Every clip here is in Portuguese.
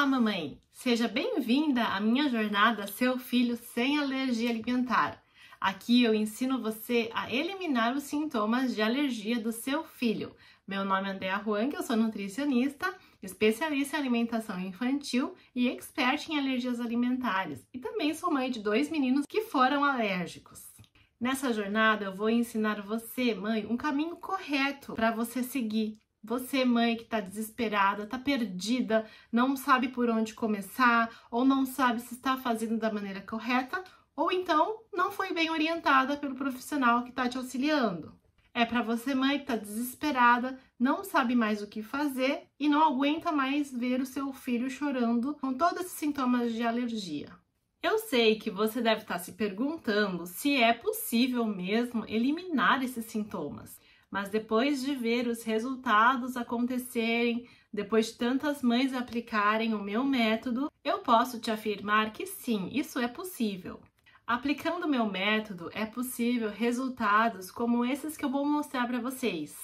Olá, mamãe! Seja bem-vinda à minha jornada Seu Filho Sem Alergia Alimentar. Aqui eu ensino você a eliminar os sintomas de alergia do seu filho. Meu nome é Andrea Huang, eu sou nutricionista, especialista em alimentação infantil e expert em alergias alimentares. E também sou mãe de 2 meninos que foram alérgicos. Nessa jornada eu vou ensinar você, mãe, um caminho correto para você seguir. Você, mãe, que está desesperada, está perdida, não sabe por onde começar, ou não sabe se está fazendo da maneira correta, ou então não foi bem orientada pelo profissional que está te auxiliando. É para você, mãe, que está desesperada, não sabe mais o que fazer e não aguenta mais ver o seu filho chorando com todos esses sintomas de alergia. Eu sei que você deve estar se perguntando se é possível mesmo eliminar esses sintomas. Mas depois de ver os resultados acontecerem, depois de tantas mães aplicarem o meu método, eu posso te afirmar que sim, isso é possível. Aplicando o meu método, é possível resultados como esses que eu vou mostrar para vocês.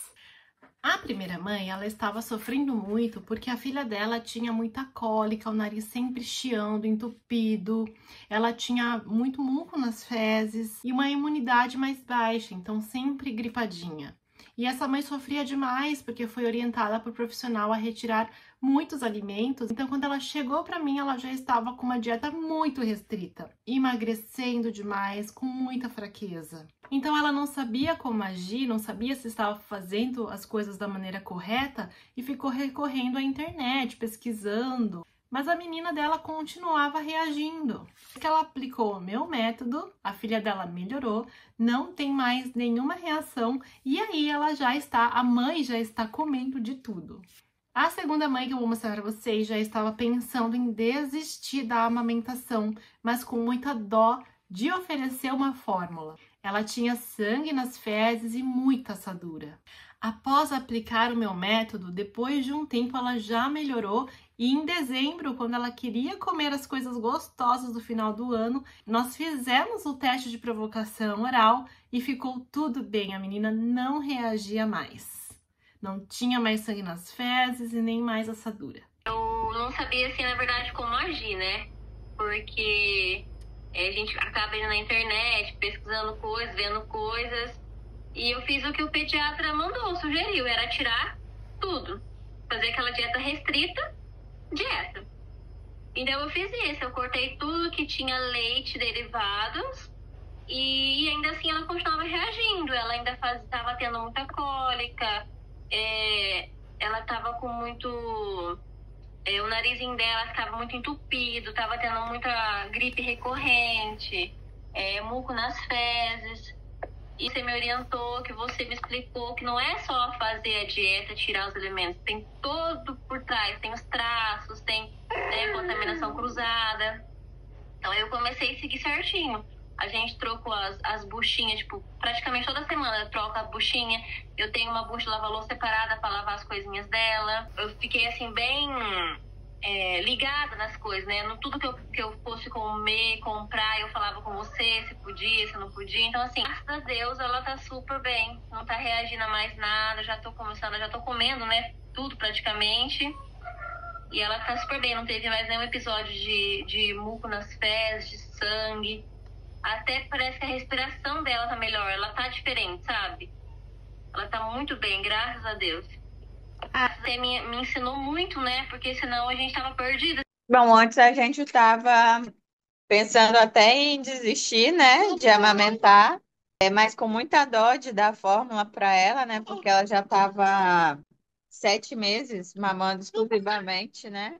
A primeira mãe, ela estava sofrendo muito porque a filha dela tinha muita cólica, o nariz sempre chiando, entupido, ela tinha muito muco nas fezes e uma imunidade mais baixa, então sempre gripadinha. E essa mãe sofria demais porque foi orientada por profissional a retirar muitos alimentos. Então, quando ela chegou para mim, ela já estava com uma dieta muito restrita, emagrecendo demais, com muita fraqueza. Então, ela não sabia como agir, não sabia se estava fazendo as coisas da maneira correta e ficou recorrendo à internet, pesquisando. Mas a menina dela continuava reagindo. Que ela aplicou o meu método, a filha dela melhorou, não tem mais nenhuma reação e aí a mãe já está comendo de tudo. A segunda mãe que eu vou mostrar para vocês já estava pensando em desistir da amamentação, mas com muita dó de oferecer uma fórmula. Ela tinha sangue nas fezes e muita assadura. Após aplicar o meu método, depois de um tempo ela já melhorou e em dezembro, quando ela queria comer as coisas gostosas do final do ano, nós fizemos o teste de provocação oral e ficou tudo bem, a menina não reagia mais. Não tinha mais sangue nas fezes e nem mais assadura. Eu não sabia, assim, na verdade, como agir, né? Porque a gente acaba indo na internet, pesquisando coisas, vendo coisas. E eu fiz o que o pediatra mandou, sugeriu, era tirar tudo. Fazer aquela dieta restrita, dieta. Então eu fiz isso, eu cortei tudo que tinha leite, derivados. E ainda assim ela continuava reagindo, ela ainda estava tendo muita cólica. Ela estava com muito... o narizinho dela ficava muito entupido, estava tendo muita gripe recorrente, muco nas fezes. E você me orientou, que você me explicou que não é só fazer a dieta, tirar os elementos, tem todo por trás, tem os traços, tem contaminação cruzada. Então eu comecei a seguir certinho. A gente trocou as buchinhas, tipo, praticamente toda semana eu troco a buchinha. Eu tenho uma bucha de lava-louça separada para lavar as coisinhas dela. Eu fiquei, assim, bem ligada nas coisas, né? No tudo que eu fosse comer, comprar, eu falava com você, se podia, se não podia. Então, assim, graças a Deus, ela tá super bem. Não tá reagindo a mais nada. Já tô comendo, né? Tudo praticamente. E ela tá super bem. Não teve mais nenhum episódio de muco nas fezes, de sangue. Até parece que a respiração dela tá melhor, ela tá diferente, sabe? Ela tá muito bem, graças a Deus. Você me ensinou muito, né? Porque senão a gente tava perdida. Bom, antes a gente estava pensando até em desistir, né, de amamentar, mas com muita dó de dar fórmula para ela, né, porque ela já estava 7 meses mamando exclusivamente, né?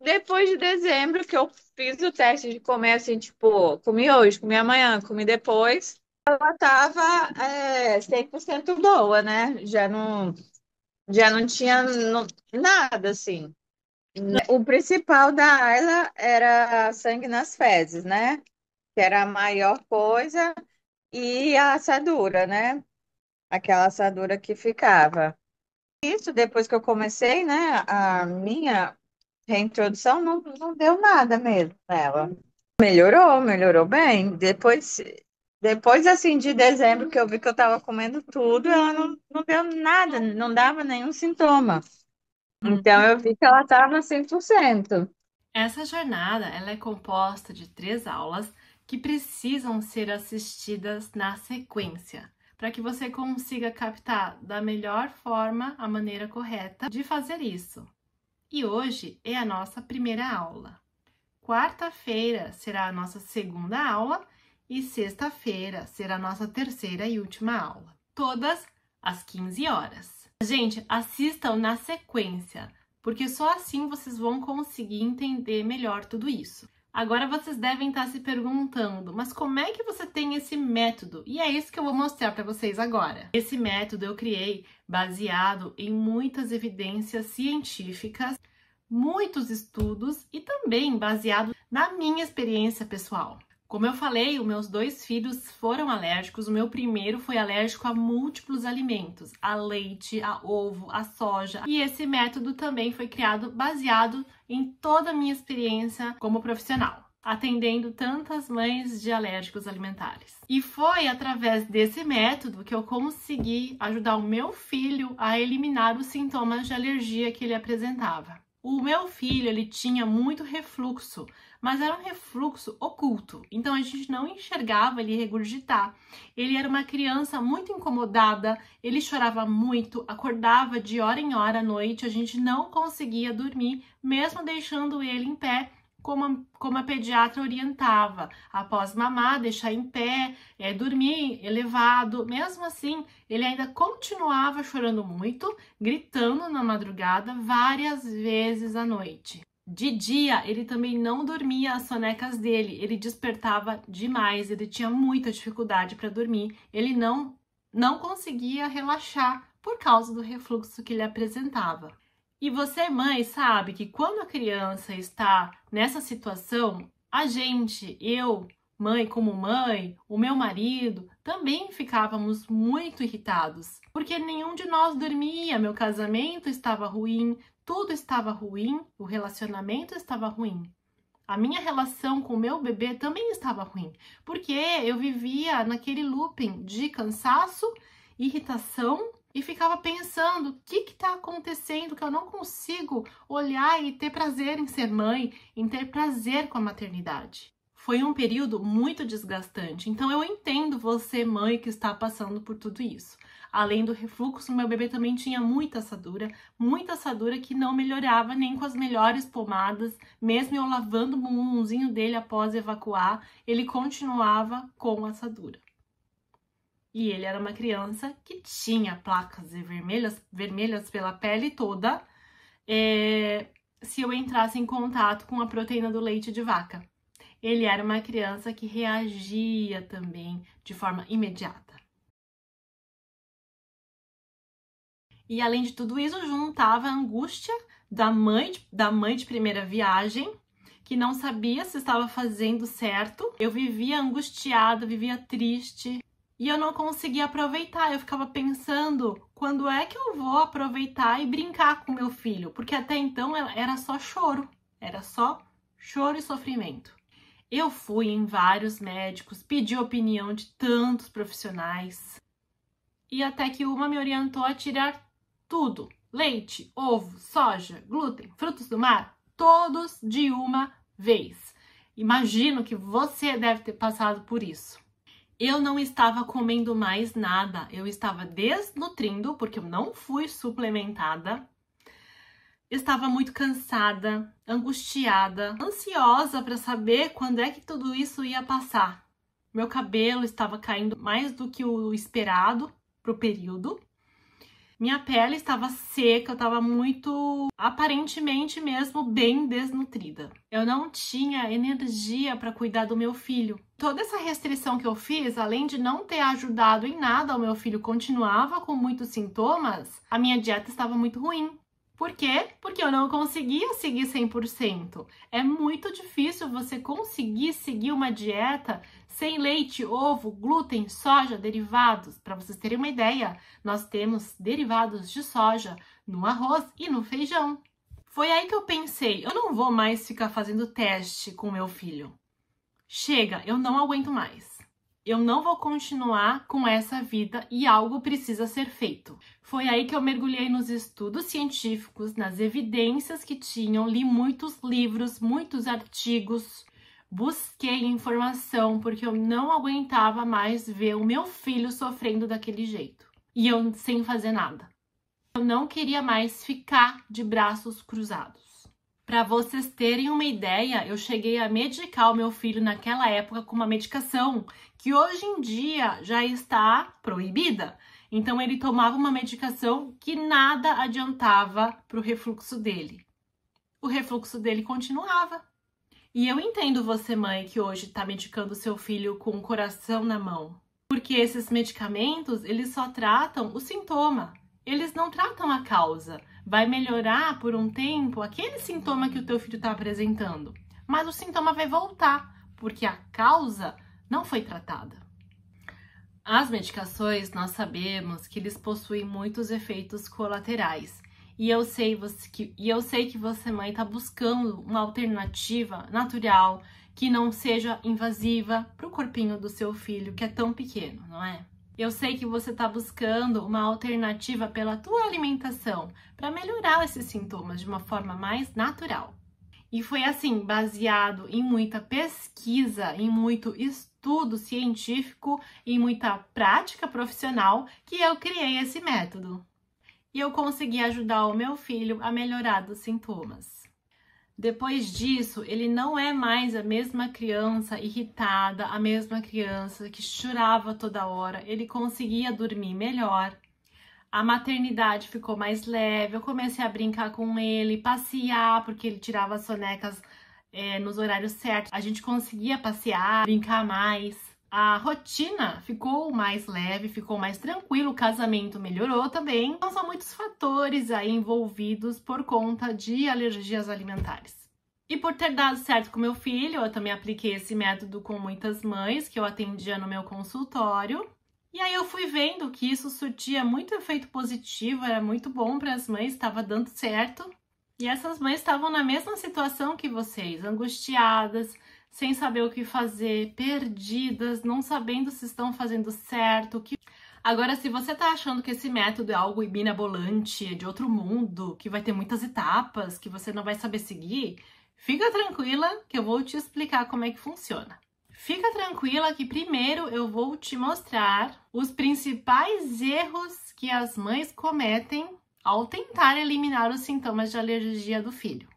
Depois de dezembro, que eu fiz o teste de comer assim, tipo, comi hoje, comi amanhã, comi depois, ela tava 100% boa, né? Já não tinha nada, assim. O principal da Ayla era sangue nas fezes, né? Que era a maior coisa, e a assadura, né? Aquela assadura que ficava. Isso, depois que eu comecei, né? A minha reintrodução não deu nada mesmo nela. Melhorou bem. Depois assim, de dezembro, que eu vi que eu estava comendo tudo, ela não deu nada, não dava nenhum sintoma. Então, eu vi que ela estava 100%. Essa jornada ela é composta de 3 aulas que precisam ser assistidas na sequência, para que você consiga captar da melhor forma a maneira correta de fazer isso. E hoje é a nossa primeira aula. Quarta-feira será a nossa segunda aula e sexta-feira será a nossa terceira e última aula, todas às 15 horas. Gente, assistam na sequência, porque só assim vocês vão conseguir entender melhor tudo isso. Agora vocês devem estar se perguntando, mas como é que você tem esse método? E é isso que eu vou mostrar para vocês agora. Esse método eu criei baseado em muitas evidências científicas, muitos estudos e também baseado na minha experiência pessoal. Como eu falei, os meus 2 filhos foram alérgicos. O meu primeiro foi alérgico a múltiplos alimentos, a leite, a ovo, a soja. E esse método também foi criado baseado em toda a minha experiência como profissional, atendendo tantas mães de alérgicos alimentares. E foi através desse método que eu consegui ajudar o meu filho a eliminar os sintomas de alergia que ele apresentava. O meu filho, ele tinha muito refluxo, mas era um refluxo oculto, então a gente não enxergava ele regurgitar. Ele era uma criança muito incomodada, ele chorava muito, acordava de hora em hora à noite, a gente não conseguia dormir, mesmo deixando ele em pé, como a pediatra orientava, após mamar, deixar em pé, dormir elevado. Mesmo assim, ele ainda continuava chorando muito, gritando na madrugada várias vezes à noite. De dia, ele também não dormia as sonecas dele, ele despertava demais, ele tinha muita dificuldade para dormir, ele não conseguia relaxar por causa do refluxo que ele apresentava. E você, mãe, sabe que quando a criança está nessa situação, a gente, eu, mãe como mãe, o meu marido, também ficávamos muito irritados, porque nenhum de nós dormia, meu casamento estava ruim, tudo estava ruim, o relacionamento estava ruim. A minha relação com o meu bebê também estava ruim, porque eu vivia naquele looping de cansaço, irritação, e ficava pensando, o que está acontecendo que eu não consigo olhar e ter prazer em ser mãe, em ter prazer com a maternidade. Foi um período muito desgastante, então eu entendo você, mãe, que está passando por tudo isso. Além do refluxo, meu bebê também tinha muita assadura que não melhorava nem com as melhores pomadas, mesmo eu lavando o bumbumzinho dele após evacuar, ele continuava com assadura. E ele era uma criança que tinha placas vermelhas pela pele toda, se eu entrasse em contato com a proteína do leite de vaca. Ele era uma criança que reagia também de forma imediata. E além de tudo isso, juntava a angústia da mãe de primeira viagem, que não sabia se estava fazendo certo. Eu vivia angustiada, vivia triste. E eu não conseguia aproveitar, eu ficava pensando, quando é que eu vou aproveitar e brincar com meu filho? Porque até então era só choro e sofrimento. Eu fui em vários médicos, pedi opinião de tantos profissionais, e até que uma me orientou a tirar tudo, leite, ovo, soja, glúten, frutos do mar, todos de uma vez. Imagino que você deve ter passado por isso. Eu não estava comendo mais nada, eu estava desnutrindo, porque eu não fui suplementada. Estava muito cansada, angustiada, ansiosa para saber quando é que tudo isso ia passar. Meu cabelo estava caindo mais do que o esperado para o período. Minha pele estava seca, eu estava muito, aparentemente mesmo, bem desnutrida. Eu não tinha energia para cuidar do meu filho. Toda essa restrição que eu fiz, além de não ter ajudado em nada, o meu filho continuava com muitos sintomas, a minha dieta estava muito ruim. Por quê? Porque eu não conseguia seguir 100%. É muito difícil você conseguir seguir uma dieta sem leite, ovo, glúten, soja, derivados. Para vocês terem uma ideia, nós temos derivados de soja no arroz e no feijão. Foi aí que eu pensei, eu não vou mais ficar fazendo teste com meu filho. Chega, eu não aguento mais. Eu não vou continuar com essa vida e algo precisa ser feito. Foi aí que eu mergulhei nos estudos científicos, nas evidências que tinham, li muitos livros, muitos artigos, busquei informação porque eu não aguentava mais ver o meu filho sofrendo daquele jeito e eu sem fazer nada. Eu não queria mais ficar de braços cruzados. Para vocês terem uma ideia, eu cheguei a medicar o meu filho naquela época com uma medicação que hoje em dia já está proibida. Então ele tomava uma medicação que nada adiantava para o refluxo dele. O refluxo dele continuava. E eu entendo você, mãe, que hoje está medicando seu filho com o coração na mão. Porque esses medicamentos, eles só tratam o sintoma. Eles não tratam a causa. Vai melhorar por um tempo aquele sintoma que o teu filho está apresentando. Mas o sintoma vai voltar, porque a causa não foi tratada. As medicações, nós sabemos que eles possuem muitos efeitos colaterais. E eu sei que você, mãe, está buscando uma alternativa natural que não seja invasiva para o corpinho do seu filho, que é tão pequeno, não é? Eu sei que você está buscando uma alternativa pela tua alimentação para melhorar esses sintomas de uma forma mais natural. E foi assim, baseado em muita pesquisa, em muito estudo científico e muita prática profissional que eu criei esse método. E eu consegui ajudar o meu filho a melhorar dos sintomas. Depois disso, ele não é mais a mesma criança irritada, a mesma criança que chorava toda hora. Ele conseguia dormir melhor. A maternidade ficou mais leve. Eu comecei a brincar com ele, passear, porque ele tirava as sonecas nos horários certos. A gente conseguia passear, brincar mais. A rotina ficou mais leve, ficou mais tranquilo, o casamento melhorou também. Então são muitos fatores aí envolvidos por conta de alergias alimentares. E por ter dado certo com meu filho, eu também apliquei esse método com muitas mães que eu atendia no meu consultório. E aí eu fui vendo que isso surtia muito efeito positivo, era muito bom para as mães, estava dando certo. E essas mães estavam na mesma situação que vocês, angustiadas, sem saber o que fazer, perdidas, não sabendo se estão fazendo certo. Agora, se você tá achando que esse método é algo mirabolante, de outro mundo, que vai ter muitas etapas, que você não vai saber seguir, fica tranquila que eu vou te explicar como é que funciona. Fica tranquila que primeiro eu vou te mostrar os principais erros que as mães cometem ao tentar eliminar os sintomas de alergia do filho.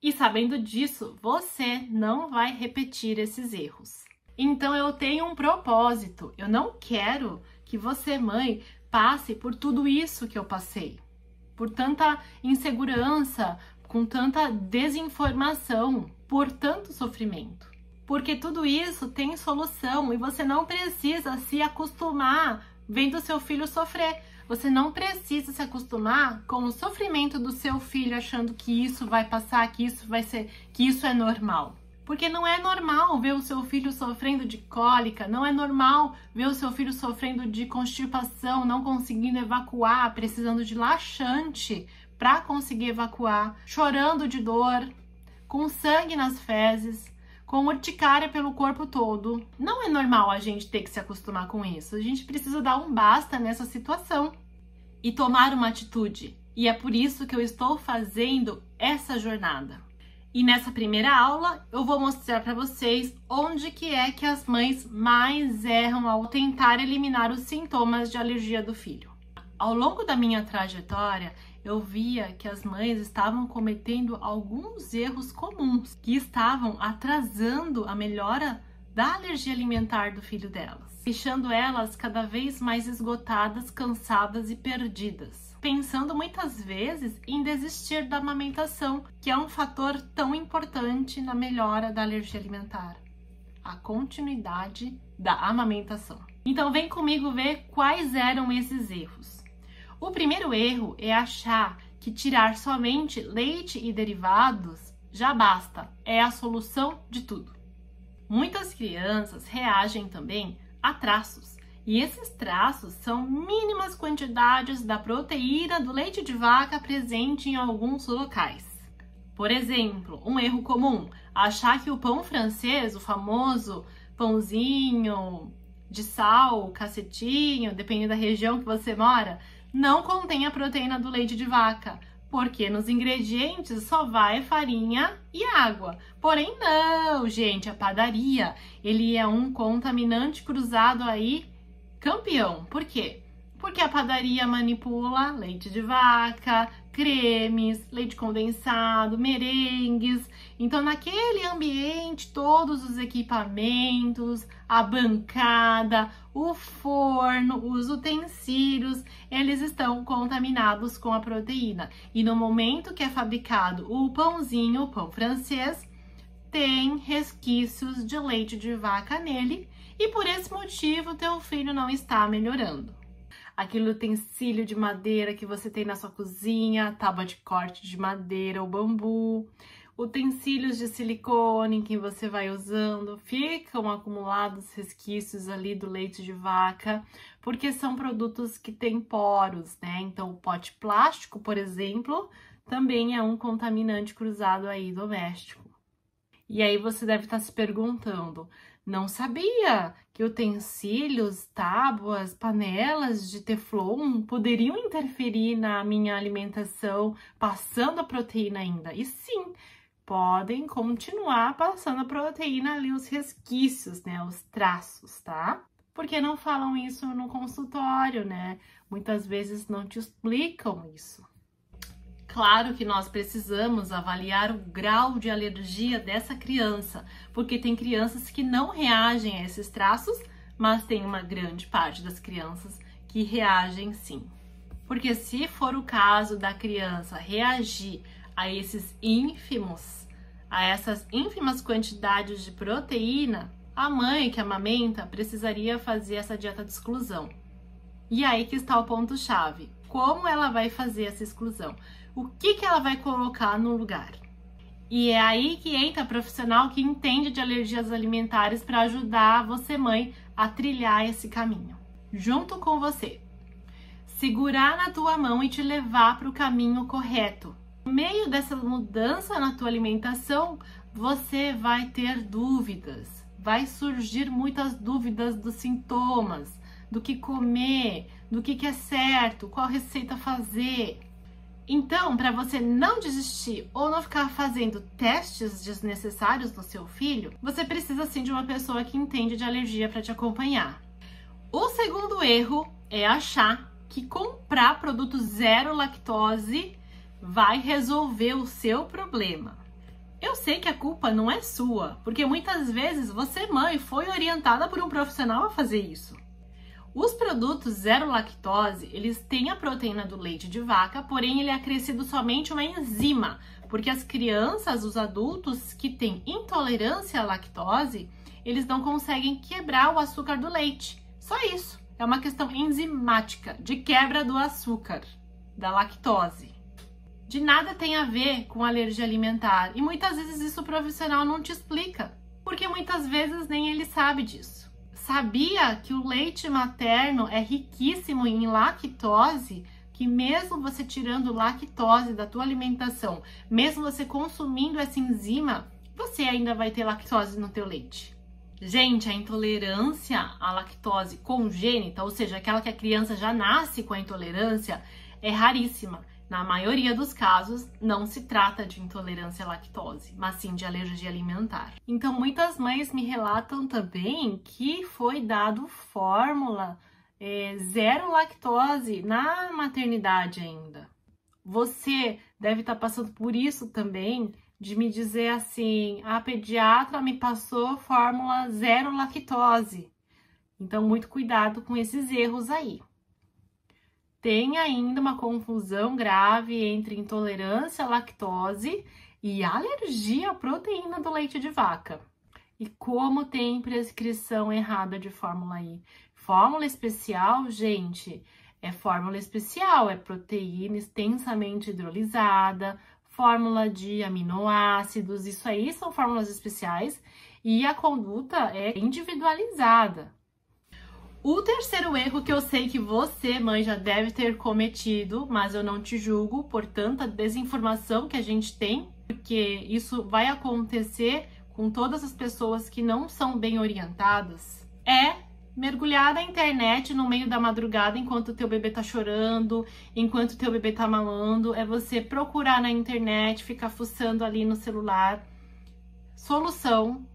E sabendo disso, você não vai repetir esses erros. Então eu tenho um propósito. Eu não quero que você, mãe, passe por tudo isso que eu passei. Por tanta insegurança, com tanta desinformação, por tanto sofrimento. Porque tudo isso tem solução e você não precisa se acostumar vendo seu filho sofrer. Você não precisa se acostumar com o sofrimento do seu filho achando que isso vai passar, que isso é normal. Porque não é normal ver o seu filho sofrendo de cólica, não é normal ver o seu filho sofrendo de constipação, não conseguindo evacuar, precisando de laxante para conseguir evacuar, chorando de dor, com sangue nas fezes, com urticária pelo corpo todo. Não é normal a gente ter que se acostumar com isso. A gente precisa dar um basta nessa situação e tomar uma atitude. E é por isso que eu estou fazendo essa jornada. E nessa primeira aula eu vou mostrar para vocês onde que é que as mães mais erram ao tentar eliminar os sintomas de alergia do filho. Ao longo da minha trajetória, eu via que as mães estavam cometendo alguns erros comuns que estavam atrasando a melhora da alergia alimentar do filho delas, deixando elas cada vez mais esgotadas, cansadas e perdidas, pensando muitas vezes em desistir da amamentação, que é um fator tão importante na melhora da alergia alimentar, a continuidade da amamentação. Então vem comigo ver quais eram esses erros. O primeiro erro é achar que tirar somente leite e derivados já basta, é a solução de tudo. Muitas crianças reagem também a traços, e esses traços são mínimas quantidades da proteína do leite de vaca presente em alguns locais. Por exemplo, um erro comum, achar que o pão francês, o famoso pãozinho de sal, cacetinho, dependendo da região que você mora, não contém a proteína do leite de vaca, porque nos ingredientes só vai farinha e água. Porém não, gente, a padaria, ele é um contaminante cruzado aí campeão. Por quê? Porque a padaria manipula leite de vaca, cremes, leite condensado, merengues. Então, naquele ambiente, todos os equipamentos, a bancada, o forno, os utensílios, eles estão contaminados com a proteína. E no momento que é fabricado o pãozinho, o pão francês, tem resquícios de leite de vaca nele. E por esse motivo, teu filho não está melhorando. Aquele utensílio de madeira que você tem na sua cozinha, tábua de corte de madeira ou bambu, utensílios de silicone que você vai usando, ficam acumulados resquícios ali do leite de vaca, porque são produtos que têm poros, né? Então, o pote plástico, por exemplo, também é um contaminante cruzado aí doméstico. E aí você deve estar se perguntando, não sabia que utensílios, tábuas, panelas de teflon poderiam interferir na minha alimentação, passando a proteína ainda? E sim, podem continuar passando a proteína ali, os resquícios, né, os traços, tá? Porque não falam isso no consultório, né? Muitas vezes não te explicam isso. Claro que nós precisamos avaliar o grau de alergia dessa criança, porque tem crianças que não reagem a esses traços, mas tem uma grande parte das crianças que reagem sim. Porque se for o caso da criança reagir a essas ínfimas quantidades de proteína, a mãe que amamenta precisaria fazer essa dieta de exclusão. E aí que está o ponto-chave. Como ela vai fazer essa exclusão? O que ela vai colocar no lugar? E é aí que entra a profissional que entende de alergias alimentares para ajudar você, mãe, a trilhar esse caminho. Junto com você. Segurar na tua mão e te levar para o caminho correto. No meio dessa mudança na tua alimentação, você vai ter dúvidas. Vai surgir muitas dúvidas dos sintomas, do que comer, do que é certo, qual receita fazer. Então, para você não desistir ou não ficar fazendo testes desnecessários no seu filho, você precisa sim de uma pessoa que entende de alergia para te acompanhar. O segundo erro é achar que comprar produto zero lactose vai resolver o seu problema. Eu sei que a culpa não é sua, porque muitas vezes você, mãe, foi orientada por um profissional a fazer isso. Os produtos zero lactose, eles têm a proteína do leite de vaca, porém ele é acrescido somente uma enzima, porque as crianças, os adultos que têm intolerância à lactose, eles não conseguem quebrar o açúcar do leite. Só isso, é uma questão enzimática, de quebra do açúcar, da lactose. De nada tem a ver com alergia alimentar, e muitas vezes isso o profissional não te explica, porque muitas vezes nem ele sabe disso. Sabia que o leite materno é riquíssimo em lactose, que mesmo você tirando lactose da tua alimentação, mesmo você consumindo essa enzima, você ainda vai ter lactose no teu leite. Gente, a intolerância à lactose congênita, ou seja, aquela que a criança já nasce com a intolerância, é raríssima. Na maioria dos casos, não se trata de intolerância à lactose, mas sim de alergia alimentar. Então, muitas mães me relatam também que foi dado fórmula zero lactose na maternidade ainda. Você deve estar passando por isso também, de me dizer assim, a pediatra me passou fórmula zero lactose. Então, muito cuidado com esses erros aí. Tem ainda uma confusão grave entre intolerância à lactose e alergia à proteína do leite de vaca. E como tem prescrição errada de fórmula I? Fórmula especial, gente, é fórmula especial, é proteína extensamente hidrolisada, fórmula de aminoácidos, isso aí são fórmulas especiais e a conduta é individualizada. O terceiro erro que eu sei que você, mãe, já deve ter cometido, mas eu não te julgo por tanta desinformação que a gente tem, porque isso vai acontecer com todas as pessoas que não são bem orientadas, é mergulhar na internet no meio da madrugada enquanto o teu bebê tá chorando, enquanto o teu bebê tá mamando, é você procurar na internet, ficar fuçando ali no celular, solução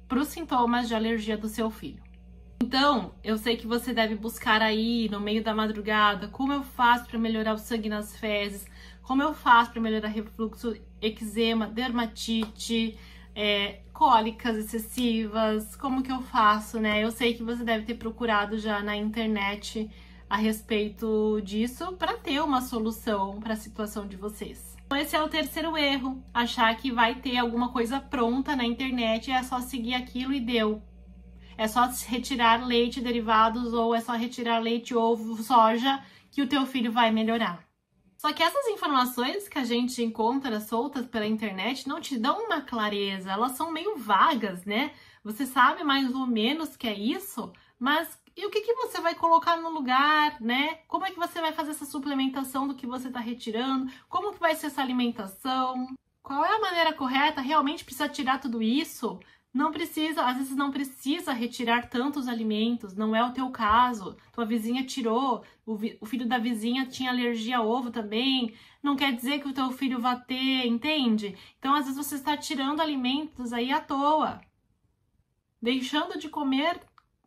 para os sintomas de alergia do seu filho. Então, eu sei que você deve buscar aí no meio da madrugada como eu faço para melhorar o sangue nas fezes, como eu faço para melhorar refluxo, eczema, dermatite, cólicas excessivas, como que eu faço, né? Eu sei que você deve ter procurado já na internet a respeito disso para ter uma solução para a situação de vocês. Então, esse é o terceiro erro, achar que vai ter alguma coisa pronta na internet e é só seguir aquilo e deu. É só retirar leite, derivados, ou é só retirar leite, ovo, soja, que o teu filho vai melhorar. Só que essas informações que a gente encontra soltas pela internet não te dão uma clareza, elas são meio vagas, né? Você sabe mais ou menos que é isso, mas e o que você vai colocar no lugar, né? Como é que você vai fazer essa suplementação do que você está retirando? Como que vai ser essa alimentação? Qual é a maneira correta? Realmente precisa tirar tudo isso? Não precisa, às vezes não precisa retirar tantos alimentos, não é o teu caso. Tua vizinha tirou, o filho da vizinha tinha alergia a ovo também. Não quer dizer que o teu filho vai ter, entende? Então, às vezes você está tirando alimentos aí à toa. Deixando de comer,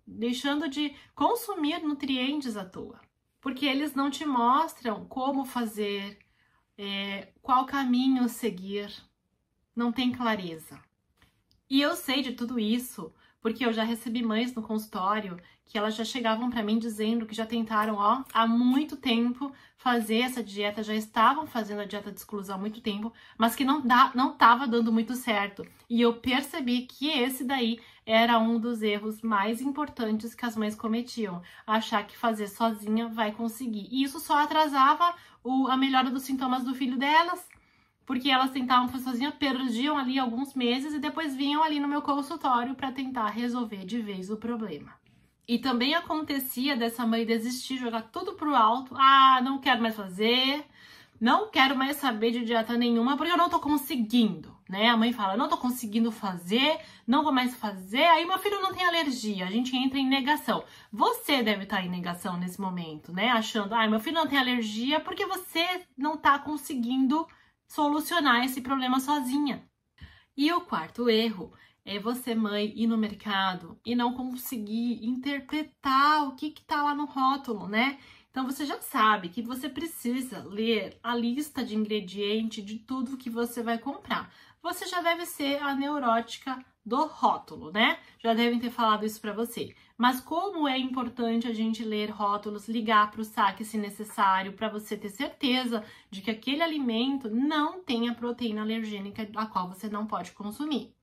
deixando de consumir nutrientes à toa. Porque eles não te mostram como fazer, qual caminho seguir. Não tem clareza. E eu sei de tudo isso, porque eu já recebi mães no consultório que elas já chegavam para mim dizendo que já tentaram, há muito tempo fazer essa dieta, já estavam fazendo a dieta de exclusão há muito tempo, mas que não estava dando muito certo. E eu percebi que esse daí era um dos erros mais importantes que as mães cometiam, achar que fazer sozinha vai conseguir. E isso só atrasava a melhora dos sintomas do filho delas. Porque elas tentavam fazer sozinhas, perdiam ali alguns meses e depois vinham ali no meu consultório para tentar resolver de vez o problema. E também acontecia dessa mãe desistir, jogar tudo pro alto. Ah, não quero mais fazer, não quero mais saber de dieta nenhuma porque eu não tô conseguindo, né? A mãe fala, não tô conseguindo fazer, não vou mais fazer, aí meu filho não tem alergia, a gente entra em negação. Você deve estar em negação nesse momento, né? Achando, meu filho não tem alergia porque você não tá conseguindo solucionar esse problema sozinha. E o quarto erro é você, mãe, ir no mercado e não conseguir interpretar o que tá lá no rótulo, né? Então você já sabe que você precisa ler a lista de ingredientes de tudo que você vai comprar. Você já deve ser a neurótica do rótulo, né? Já devem ter falado isso para você. Mas como é importante a gente ler rótulos, ligar para o saque se necessário, para você ter certeza de que aquele alimento não tem a proteína alergênica a qual você não pode consumir.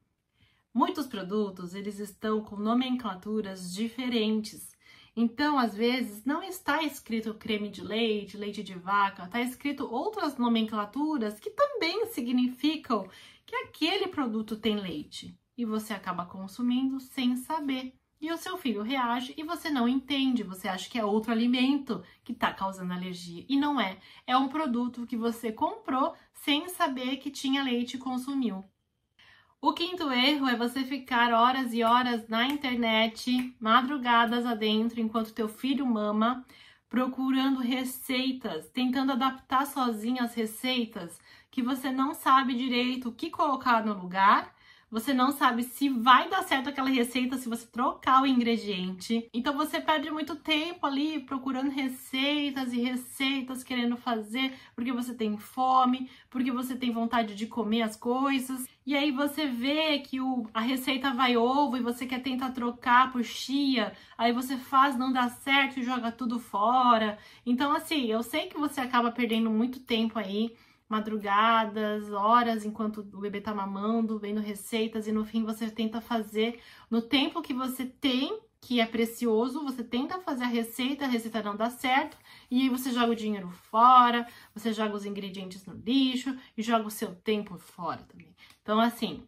Muitos produtos, eles estão com nomenclaturas diferentes. Então, às vezes, não está escrito creme de leite, leite de vaca, está escrito outras nomenclaturas que também significam que aquele produto tem leite. E você acaba consumindo sem saber. E o seu filho reage e você não entende, você acha que é outro alimento que está causando alergia. E não é. É um produto que você comprou sem saber que tinha leite e consumiu. O quinto erro é você ficar horas e horas na internet, madrugadas adentro, enquanto teu filho mama, procurando receitas, tentando adaptar sozinho as receitas, que você não sabe direito o que colocar no lugar. Você não sabe se vai dar certo aquela receita se você trocar o ingrediente. Então você perde muito tempo ali procurando receitas e receitas, querendo fazer porque você tem fome, porque você tem vontade de comer as coisas. E aí você vê que a receita vai ovo e você quer tentar trocar por chia. Aí você faz, não dá certo e joga tudo fora. Então assim, eu sei que você acaba perdendo muito tempo aí, madrugadas, horas, enquanto o bebê tá mamando, vendo receitas, e no fim você tenta fazer no tempo que você tem, que é precioso, você tenta fazer a receita não dá certo, e aí você joga o dinheiro fora, você joga os ingredientes no lixo e joga o seu tempo fora também. Então, assim,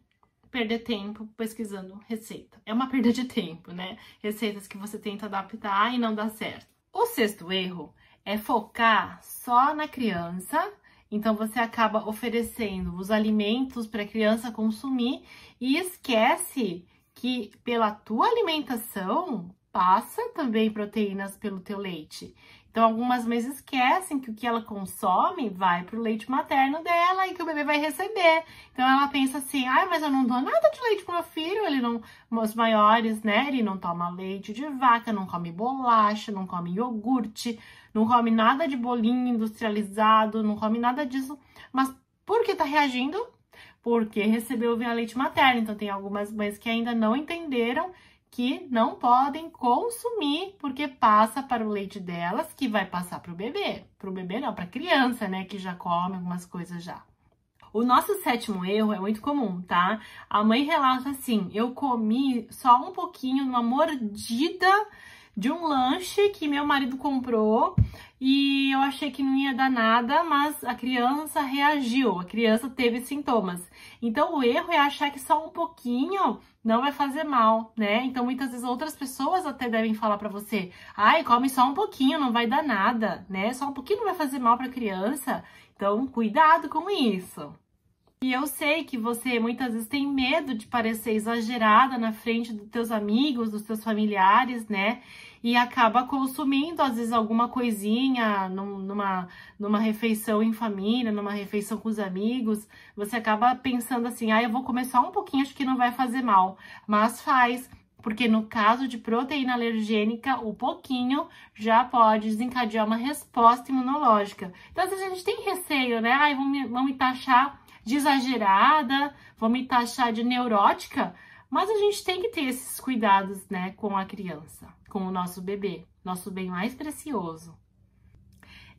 perder tempo pesquisando receita. É uma perda de tempo, né? Receitas que você tenta adaptar e não dá certo. O sexto erro é focar só na criança. Então, você acaba oferecendo os alimentos para a criança consumir e esquece que pela tua alimentação, passa também proteínas pelo teu leite. Então, algumas mães esquecem que o que ela consome vai para o leite materno dela e que o bebê vai receber. Então, ela pensa assim, mas eu não dou nada de leite pro meu filho, ele não, os maiores, né, ele não toma leite de vaca, não come bolacha, não come iogurte, não come nada de bolinho industrializado, não come nada disso. Mas por que tá reagindo? Porque recebeu via leite materno. Então, tem algumas mães que ainda não entenderam que não podem consumir, porque passa para o leite delas, que vai passar para o bebê. Para o bebê não, para a criança, né, que já come algumas coisas já. O nosso 7º erro é muito comum, tá? A mãe relata assim, eu comi só um pouquinho, numa mordida de um lanche que meu marido comprou e eu achei que não ia dar nada, mas a criança reagiu, a criança teve sintomas. Então, o erro é achar que só um pouquinho não vai fazer mal, né? Então, muitas vezes outras pessoas até devem falar pra você, come só um pouquinho, não vai dar nada, né? Só um pouquinho não vai fazer mal pra criança. Então, cuidado com isso. E eu sei que você muitas vezes tem medo de parecer exagerada na frente dos teus amigos, dos teus familiares, né? E acaba consumindo, às vezes, alguma coisinha numa refeição em família, numa refeição com os amigos. Você acaba pensando assim, eu vou comer só um pouquinho, acho que não vai fazer mal. Mas faz, porque no caso de proteína alergênica, o pouquinho já pode desencadear uma resposta imunológica. Então, às vezes a gente tem receio, né? Vão me taxar de exagerada, vão me taxar de neurótica, mas a gente tem que ter esses cuidados, né, com a criança, com o nosso bebê, nosso bem mais precioso.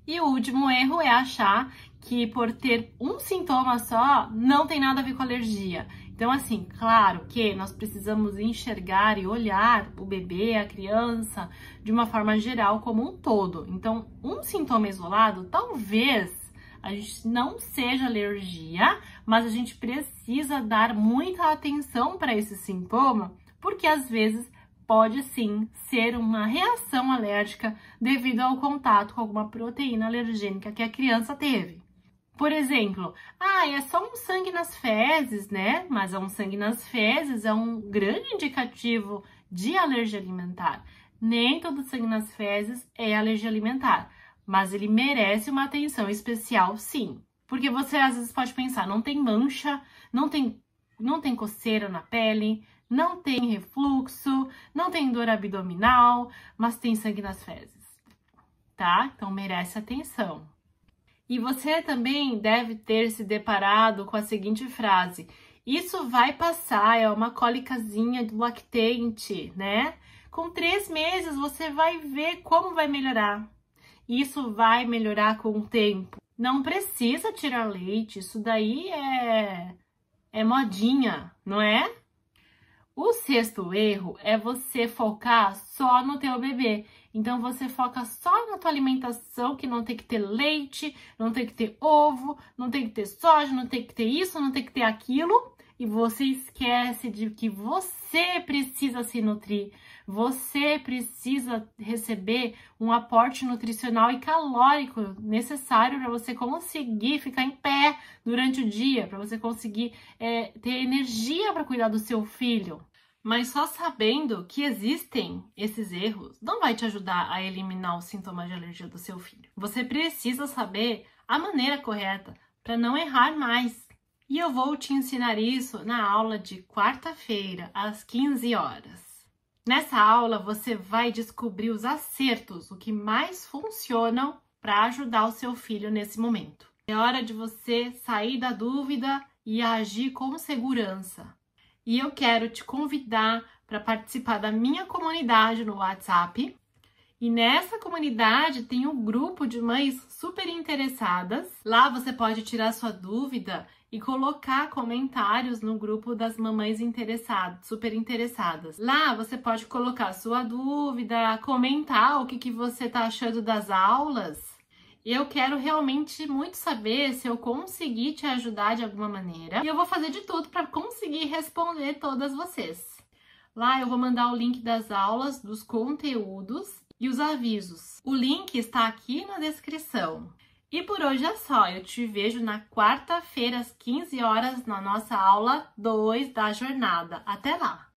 E o último erro é achar que por ter um sintoma só, não tem nada a ver com alergia. Então, assim, claro que nós precisamos enxergar e olhar o bebê, a criança, de uma forma geral como um todo. Então, um sintoma isolado, talvez a gente não seja alergia, mas a gente precisa dar muita atenção para esse sintoma, porque às vezes pode sim ser uma reação alérgica devido ao contato com alguma proteína alergênica que a criança teve. Por exemplo, é só um sangue nas fezes, né? Mas um sangue nas fezes é um grande indicativo de alergia alimentar. Nem todo sangue nas fezes é alergia alimentar, mas ele merece uma atenção especial, sim. Porque você às vezes pode pensar, não tem mancha, não tem coceira na pele, não tem refluxo, não tem dor abdominal, mas tem sangue nas fezes, tá? Então merece atenção. E você também deve ter se deparado com a seguinte frase: isso vai passar, é uma cólicazinha do lactente, né? Com 3 meses você vai ver como vai melhorar. Isso vai melhorar com o tempo. Não precisa tirar leite, isso daí é modinha, não é? O 6º erro é você focar só no teu bebê. Então, você foca só na tua alimentação, que não tem que ter leite, não tem que ter ovo, não tem que ter soja, não tem que ter isso, não tem que ter aquilo. E você esquece de que você precisa se nutrir. Você precisa receber um aporte nutricional e calórico necessário para você conseguir ficar em pé durante o dia, para você conseguir ter energia para cuidar do seu filho. Mas só sabendo que existem esses erros não vai te ajudar a eliminar os sintomas de alergia do seu filho. Você precisa saber a maneira correta para não errar mais. E eu vou te ensinar isso na aula de quarta-feira, às 15 horas. Nessa aula, você vai descobrir os acertos, o que mais funcionam para ajudar o seu filho nesse momento. É hora de você sair da dúvida e agir com segurança. E eu quero te convidar para participar da minha comunidade no WhatsApp. E nessa comunidade tem um grupo de mães super interessadas. Lá você pode tirar sua dúvida e colocar comentários no grupo das mamães interessadas, super interessadas. Lá você pode colocar sua dúvida, comentar o que você tá achando das aulas. E eu quero realmente muito saber se eu conseguir te ajudar de alguma maneira. E eu vou fazer de tudo para conseguir responder todas vocês. Lá eu vou mandar o link das aulas, dos conteúdos e os avisos. O link está aqui na descrição. E por hoje é só, eu te vejo na quarta-feira às 15 horas na nossa aula 2 da jornada. Até lá!